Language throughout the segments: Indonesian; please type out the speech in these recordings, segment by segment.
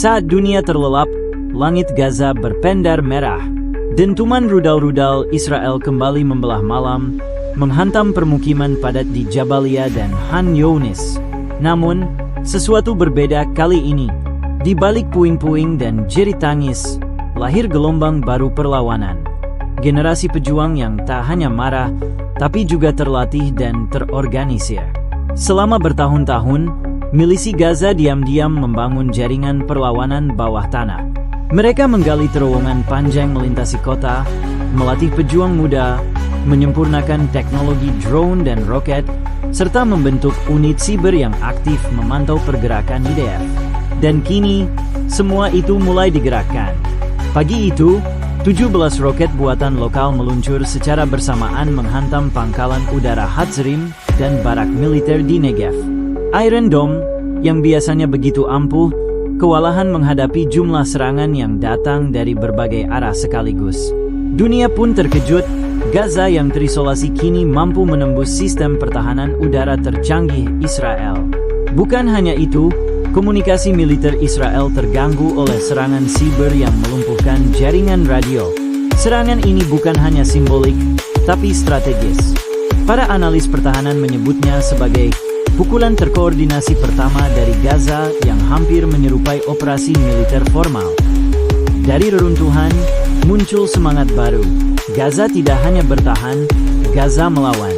Saat dunia terlelap, langit Gaza berpendar merah. Dentuman rudal-rudal Israel kembali membelah malam, menghantam permukiman padat di Jabalia dan Han Younis. Namun, sesuatu berbeda kali ini. Di balik puing-puing dan jerit tangis, lahir gelombang baru perlawanan. Generasi pejuang yang tak hanya marah, tapi juga terlatih dan terorganisir. Selama bertahun-tahun, milisi Gaza diam-diam membangun jaringan perlawanan bawah tanah. Mereka menggali terowongan panjang melintasi kota, melatih pejuang muda, menyempurnakan teknologi drone dan roket, serta membentuk unit siber yang aktif memantau pergerakan IDF. Dan kini, semua itu mulai digerakkan. Pagi itu, 17 roket buatan lokal meluncur secara bersamaan menghantam pangkalan udara Hatzrim dan barak militer di Negev. Iron Dome, yang biasanya begitu ampuh, kewalahan menghadapi jumlah serangan yang datang dari berbagai arah sekaligus. Dunia pun terkejut, Gaza yang terisolasi kini mampu menembus sistem pertahanan udara tercanggih Israel. Bukan hanya itu, komunikasi militer Israel terganggu oleh serangan siber yang melumpuhkan jaringan radio. Serangan ini bukan hanya simbolik, tapi strategis. Para analis pertahanan menyebutnya sebagai pukulan terkoordinasi pertama dari Gaza yang hampir menyerupai operasi militer formal. Dari reruntuhan, muncul semangat baru. Gaza tidak hanya bertahan, Gaza melawan.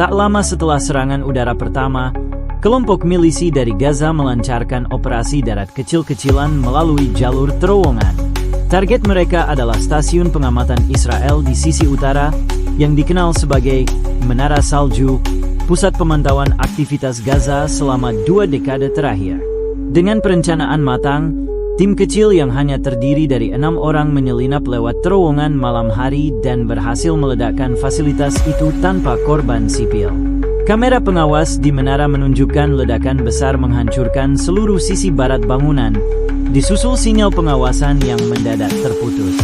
Tak lama setelah serangan udara pertama, kelompok milisi dari Gaza melancarkan operasi darat kecil-kecilan melalui jalur terowongan. Target mereka adalah stasiun pengamatan Israel di sisi utara, yang dikenal sebagai Menara Salju, pusat pemantauan aktivitas Gaza selama 2 dekade terakhir. Dengan perencanaan matang, tim kecil yang hanya terdiri dari 6 orang menyelinap lewat terowongan malam hari dan berhasil meledakkan fasilitas itu tanpa korban sipil. Kamera pengawas di menara menunjukkan ledakan besar menghancurkan seluruh sisi barat bangunan, disusul sinyal pengawasan yang mendadak terputus.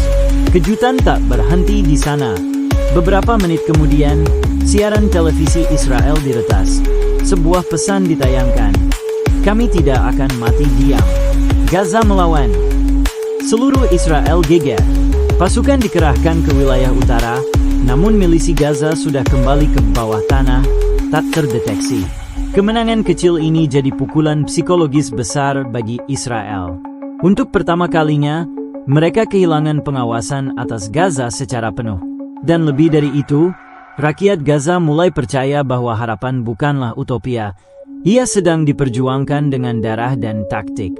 Kejutan tak berhenti di sana. Beberapa menit kemudian, siaran televisi Israel diretas. Sebuah pesan ditayangkan. Kami tidak akan mati diam. Gaza melawan. Seluruh Israel geger. Pasukan dikerahkan ke wilayah utara, namun milisi Gaza sudah kembali ke bawah tanah, tak terdeteksi. Kemenangan kecil ini jadi pukulan psikologis besar bagi Israel. Untuk pertama kalinya, mereka kehilangan pengawasan atas Gaza secara penuh. Dan lebih dari itu, rakyat Gaza mulai percaya bahwa harapan bukanlah utopia. Ia sedang diperjuangkan dengan darah dan taktik.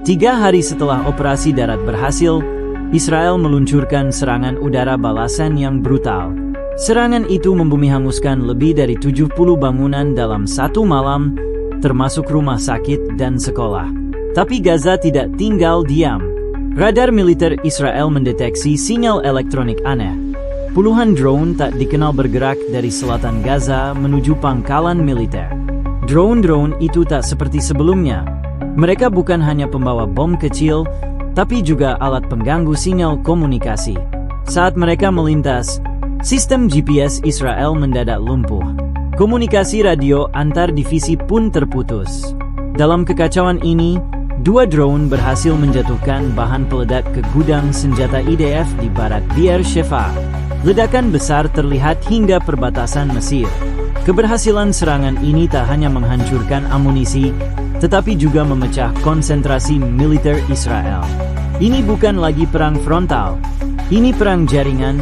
Tiga hari setelah operasi darat berhasil, Israel meluncurkan serangan udara balasan yang brutal. Serangan itu membumi hanguskan lebih dari 70 bangunan dalam satu malam, termasuk rumah sakit dan sekolah. Tapi Gaza tidak tinggal diam. Radar militer Israel mendeteksi sinyal elektronik aneh. Puluhan drone tak dikenal bergerak dari selatan Gaza menuju pangkalan militer. Drone-drone itu tak seperti sebelumnya. Mereka bukan hanya pembawa bom kecil, tapi juga alat pengganggu sinyal komunikasi. Saat mereka melintas, sistem GPS Israel mendadak lumpuh. Komunikasi radio antar divisi pun terputus. Dalam kekacauan ini, 2 drone berhasil menjatuhkan bahan peledak ke gudang senjata IDF di barat Be'er Sheva. Ledakan besar terlihat hingga perbatasan Mesir. Keberhasilan serangan ini tak hanya menghancurkan amunisi, tetapi juga memecah konsentrasi militer Israel. Ini bukan lagi perang frontal. Ini perang jaringan,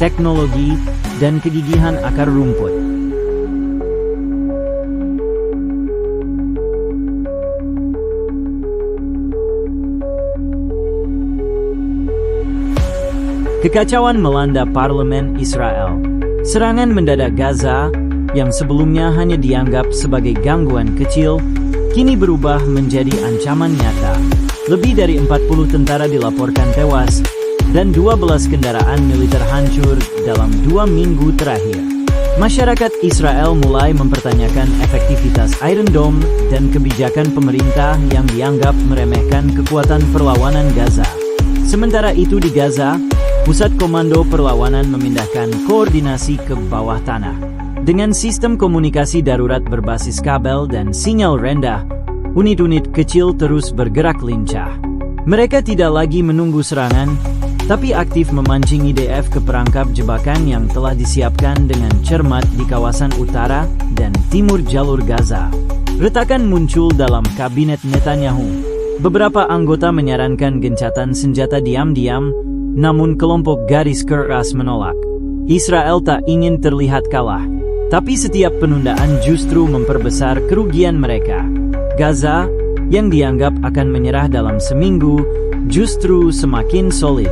teknologi, dan kegigihan akar rumput. Kekacauan melanda parlemen Israel. Serangan mendadak Gaza, yang sebelumnya hanya dianggap sebagai gangguan kecil, kini berubah menjadi ancaman nyata. Lebih dari 40 tentara dilaporkan tewas, dan 12 kendaraan militer hancur dalam 2 minggu terakhir. Masyarakat Israel mulai mempertanyakan efektivitas Iron Dome dan kebijakan pemerintah yang dianggap meremehkan kekuatan perlawanan Gaza. Sementara itu di Gaza, Pusat Komando Perlawanan memindahkan koordinasi ke bawah tanah. Dengan sistem komunikasi darurat berbasis kabel dan sinyal rendah, unit-unit kecil terus bergerak lincah. Mereka tidak lagi menunggu serangan, tapi aktif memancing IDF ke perangkap jebakan yang telah disiapkan dengan cermat di kawasan utara dan timur jalur Gaza. Retakan muncul dalam kabinet Netanyahu. Beberapa anggota menyarankan gencatan senjata diam-diam, namun kelompok garis keras menolak. Israel tak ingin terlihat kalah, tapi setiap penundaan justru memperbesar kerugian mereka. Gaza, yang dianggap akan menyerah dalam seminggu, justru semakin solid.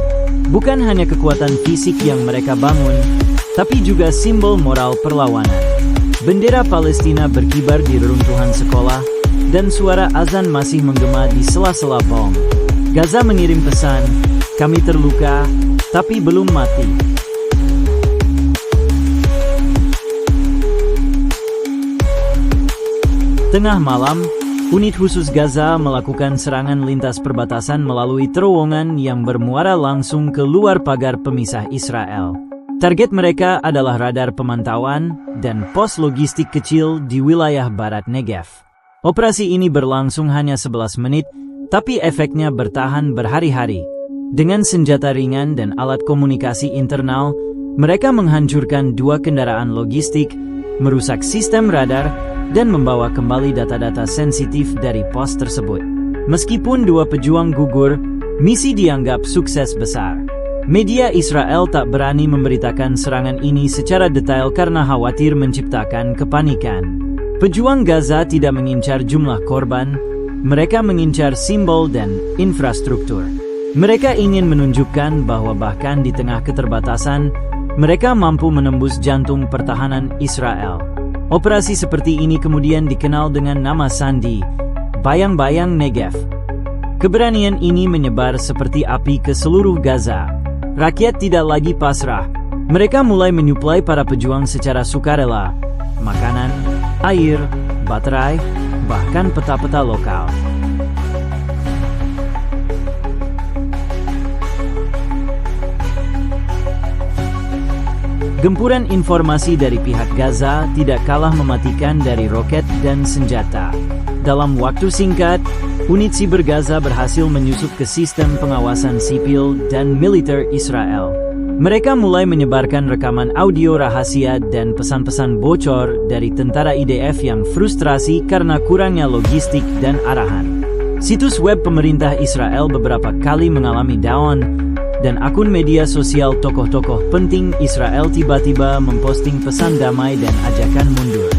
Bukan hanya kekuatan fisik yang mereka bangun, tapi juga simbol moral perlawanan. Bendera Palestina berkibar di reruntuhan sekolah, dan suara azan masih menggema di sela-sela bom. Gaza mengirim pesan, "Kami terluka, tapi belum mati." Tengah malam, unit khusus Gaza melakukan serangan lintas perbatasan melalui terowongan yang bermuara langsung ke luar pagar pemisah Israel. Target mereka adalah radar pemantauan dan pos logistik kecil di wilayah barat Negev. Operasi ini berlangsung hanya 11 menit, tapi efeknya bertahan berhari-hari. Dengan senjata ringan dan alat komunikasi internal, mereka menghancurkan 2 kendaraan logistik, merusak sistem radar, dan membawa kembali data-data sensitif dari pos tersebut. Meskipun 2 pejuang gugur, misi dianggap sukses besar. Media Israel tak berani memberitakan serangan ini secara detail karena khawatir menciptakan kepanikan. Pejuang Gaza tidak mengincar jumlah korban, mereka mengincar simbol dan infrastruktur. Mereka ingin menunjukkan bahwa bahkan di tengah keterbatasan, mereka mampu menembus jantung pertahanan Israel. Operasi seperti ini kemudian dikenal dengan nama sandi, Bayang-Bayang Negev. Keberanian ini menyebar seperti api ke seluruh Gaza. Rakyat tidak lagi pasrah. Mereka mulai menyuplai para pejuang secara sukarela, makanan, air, baterai, bahkan peta-peta lokal. Gempuran informasi dari pihak Gaza tidak kalah mematikan dari roket dan senjata. Dalam waktu singkat, unit siber Gaza berhasil menyusup ke sistem pengawasan sipil dan militer Israel. Mereka mulai menyebarkan rekaman audio rahasia dan pesan-pesan bocor dari tentara IDF yang frustrasi karena kurangnya logistik dan arahan. Situs web pemerintah Israel beberapa kali mengalami down, dan akun media sosial tokoh-tokoh penting Israel tiba-tiba memposting pesan damai dan ajakan mundur.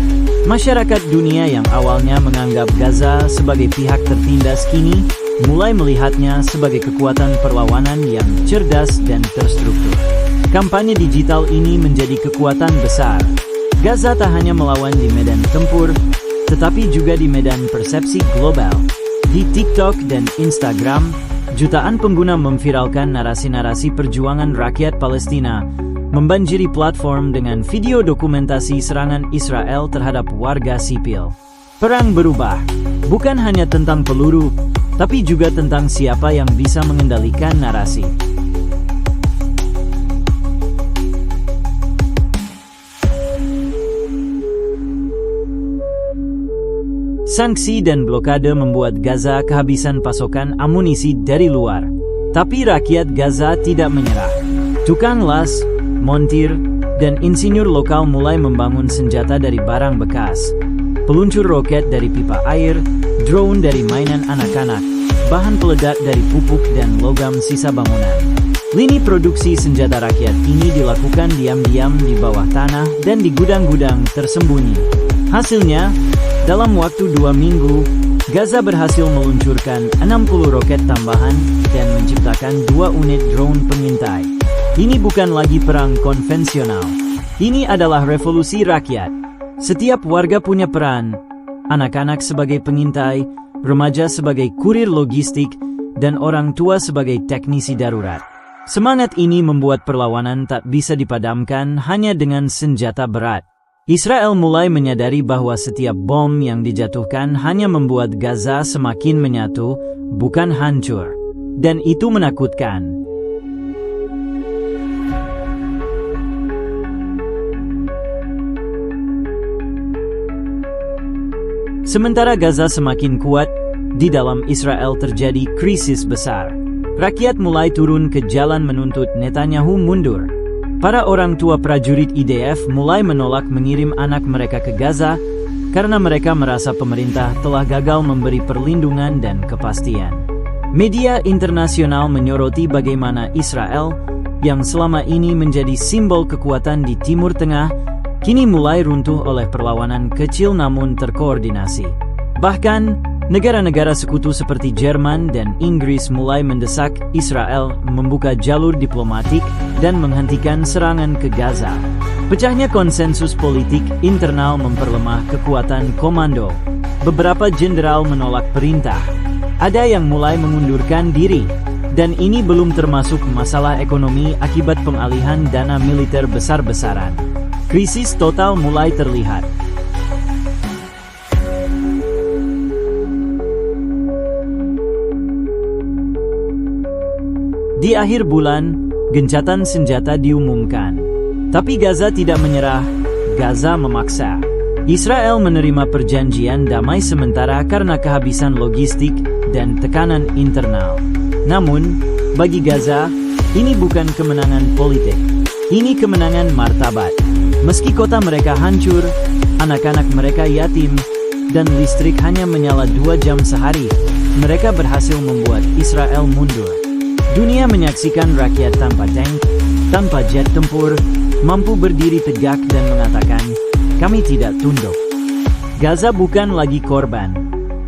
Masyarakat dunia yang awalnya menganggap Gaza sebagai pihak tertindas kini mulai melihatnya sebagai kekuatan perlawanan yang cerdas dan terstruktur. Kampanye digital ini menjadi kekuatan besar. Gaza tak hanya melawan di medan tempur, tetapi juga di medan persepsi global. Di TikTok dan Instagram, jutaan pengguna memviralkan narasi-narasi perjuangan rakyat Palestina, membanjiri platform dengan video dokumentasi serangan Israel terhadap warga sipil. Perang berubah, bukan hanya tentang peluru, tapi juga tentang siapa yang bisa mengendalikan narasi. Sanksi dan blokade membuat Gaza kehabisan pasokan amunisi dari luar. Tapi rakyat Gaza tidak menyerah. Tukang las, montir, dan insinyur lokal mulai membangun senjata dari barang bekas. Peluncur roket dari pipa air, drone dari mainan anak-anak, bahan peledak dari pupuk dan logam sisa bangunan. Lini produksi senjata rakyat ini dilakukan diam-diam di bawah tanah dan di gudang-gudang tersembunyi. Hasilnya, dalam waktu 2 minggu, Gaza berhasil meluncurkan 60 roket tambahan dan menciptakan 2 unit drone pengintai. Ini bukan lagi perang konvensional. Ini adalah revolusi rakyat. Setiap warga punya peran, anak-anak sebagai pengintai, remaja sebagai kurir logistik, dan orang tua sebagai teknisi darurat. Semangat ini membuat perlawanan tak bisa dipadamkan hanya dengan senjata berat. Israel mulai menyadari bahwa setiap bom yang dijatuhkan hanya membuat Gaza semakin menyatu, bukan hancur. Dan itu menakutkan. Sementara Gaza semakin kuat, di dalam Israel terjadi krisis besar. Rakyat mulai turun ke jalan menuntut Netanyahu mundur. Para orang tua prajurit IDF mulai menolak mengirim anak mereka ke Gaza karena mereka merasa pemerintah telah gagal memberi perlindungan dan kepastian. Media internasional menyoroti bagaimana Israel, yang selama ini menjadi simbol kekuatan di Timur Tengah, kini mulai runtuh oleh perlawanan kecil namun terkoordinasi. Bahkan, negara-negara sekutu seperti Jerman dan Inggris mulai mendesak Israel membuka jalur diplomatik dan menghentikan serangan ke Gaza. Pecahnya konsensus politik internal memperlemah kekuatan komando. Beberapa jenderal menolak perintah. Ada yang mulai mengundurkan diri. Dan ini belum termasuk masalah ekonomi akibat pengalihan dana militer besar-besaran. Krisis total mulai terlihat. Di akhir bulan, gencatan senjata diumumkan. Tapi Gaza tidak menyerah, Gaza memaksa. Israel menerima perjanjian damai sementara karena kehabisan logistik dan tekanan internal. Namun, bagi Gaza, ini bukan kemenangan politik. Ini kemenangan martabat. Meski kota mereka hancur, anak-anak mereka yatim, dan listrik hanya menyala 2 jam sehari, mereka berhasil membuat Israel mundur. Dunia menyaksikan rakyat tanpa tank, tanpa jet tempur, mampu berdiri tegak dan mengatakan, kami tidak tunduk. Gaza bukan lagi korban.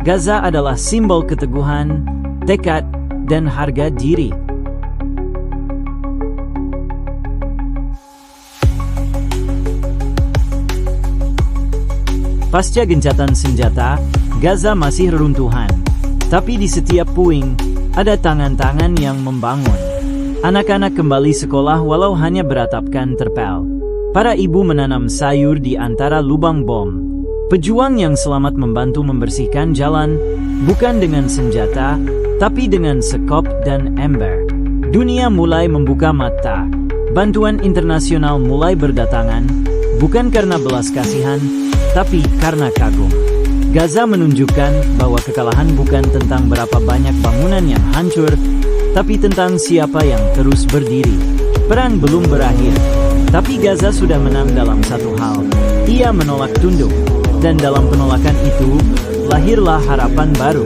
Gaza adalah simbol keteguhan, tekad, dan harga diri. Pasca gencatan senjata, Gaza masih reruntuhan. Tapi di setiap puing, ada tangan-tangan yang membangun. Anak-anak kembali sekolah walau hanya beratapkan terpal. Para ibu menanam sayur di antara lubang bom. Pejuang yang selamat membantu membersihkan jalan, bukan dengan senjata, tapi dengan sekop dan ember. Dunia mulai membuka mata. Bantuan internasional mulai berdatangan, bukan karena belas kasihan, tapi karena kagum. Gaza menunjukkan bahwa kekalahan bukan tentang berapa banyak bangunan yang hancur, tapi tentang siapa yang terus berdiri. Perang belum berakhir, tapi Gaza sudah menang dalam satu hal. Ia menolak tunduk, dan dalam penolakan itu, lahirlah harapan baru.